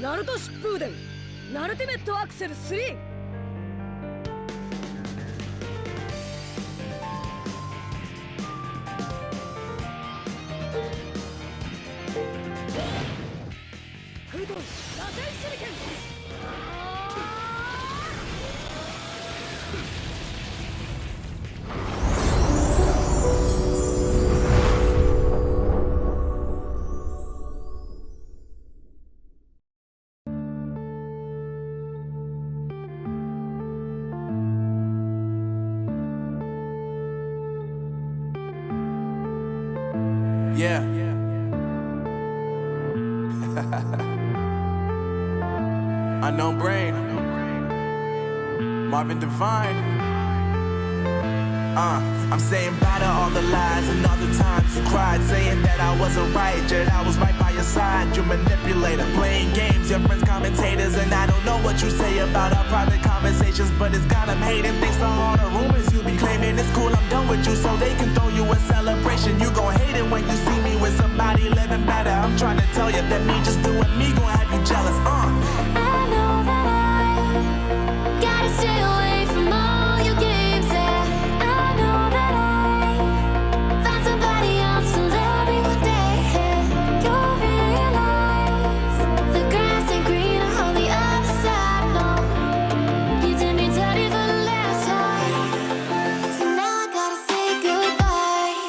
Naruto Shippuden Ultimate Axel 3 Yeah. Unknown brain. Marvin Divine. I'm saying bye to all the lies and all the times you cried, saying that I wasn't right, yet I was right by your side. You manipulator, playing games, your friends commentators, and I don't know what you say about our private conversations, but it's got them hating. Thanks to all the rumors you be claiming. It's cool, I'm done with you, so they can throw you a celebration. You gon' hate it when you see me with somebody living better. I'm trying to tell you that me just doing me gon' have you jealous. I know that I gotta stay away from all your games, yeah. I know that I found somebody else to love me one day, yeah. You'll realize the grass ain't greener on the other side, no. You did me dirty for the last time, so now I gotta say goodbye.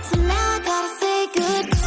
So now I gotta say goodbye.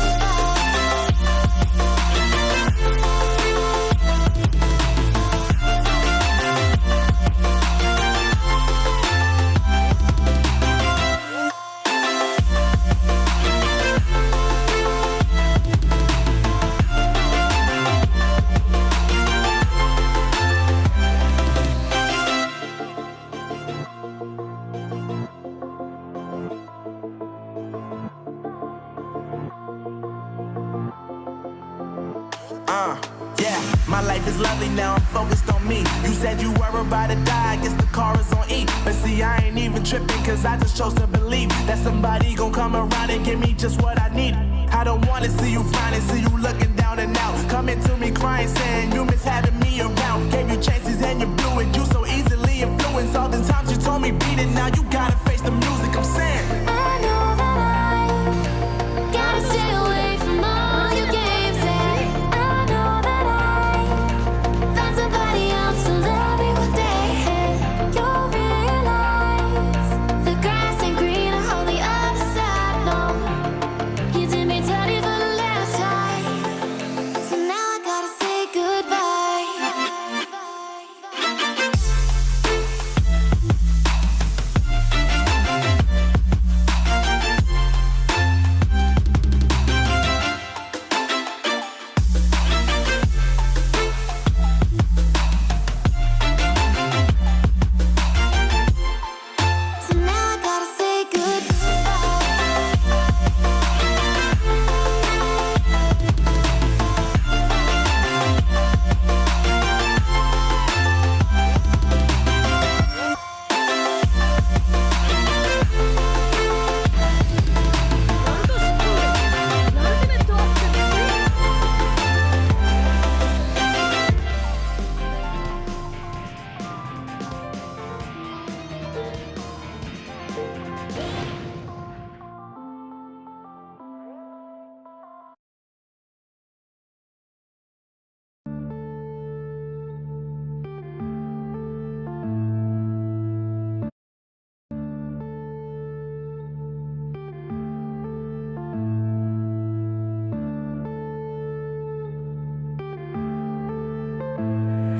Yeah, my life is lovely now, I'm focused on me. You said you were about to die, I guess the car is on E. But see, I ain't even tripping, cause I just chose to believe that somebody gon' come around and give me just what I need. I don't wanna see you finding, see you looking down and out, coming to me crying, saying you miss having me around. Gave you chances and you blew it, you so easily influenced. All the times you told me beat it, now you gotta face the music. I'm saying I know that I gotta stay away from all your games, yeah. I know that I found somebody else to love me one day, yeah. You'll realize the grass ain't greener on the other side, no. You did me dirty for the last time, so now I gotta say goodbye. So now I gotta say goodbye. Naruto Shippuden Ultimate Axel 3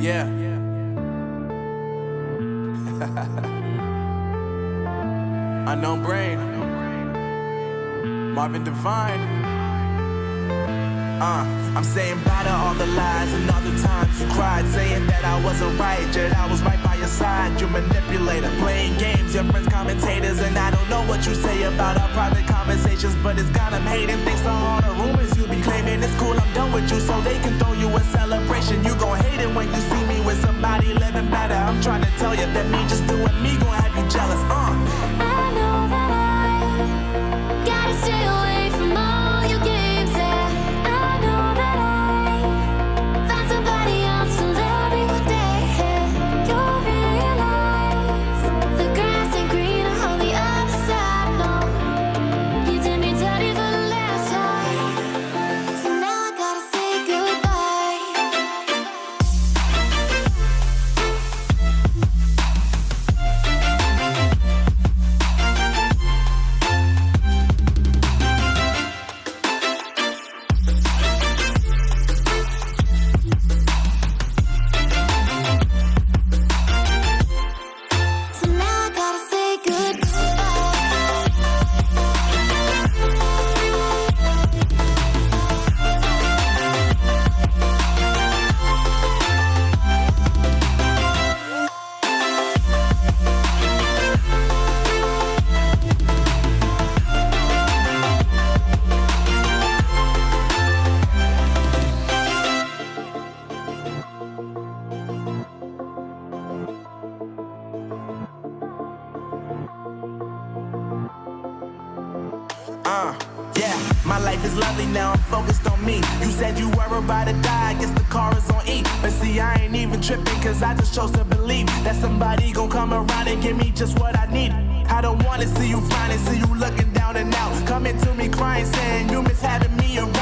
yeah. Unknown brain. Marvin Divine. I'm saying bye to all the lies and all the times you cried, saying that I wasn't right, yet I was right by your side. You manipulator, playing games, your friends commentators, and I don't know what you say about our private conversations. conversations, but it's got them hating. Thanks to all the rumors you be claiming. It's cool, I'm done with you, so they can throw you a celebration. You gon' hate it when you see me with somebody living better. I'm trying to tell you that me just doing me gon' have you jealous. I know that I gotta stay away from all your games. Yeah, I know that I found somebody else to love me one day. You'll realize the grass ain't greener on the other side. No, you did me dirty for the last time, so now I gotta say goodbye. So now I gotta say goodbye. Yeah, my life is lovely now, I'm focused on me. You said you were about to die, I guess the car is on E. But see, I ain't even tripping, cause I just chose to believe that somebody gon' come around and give me just what I need. I don't wanna see you frowning, see you looking down and out, coming to me crying, saying you miss having me around.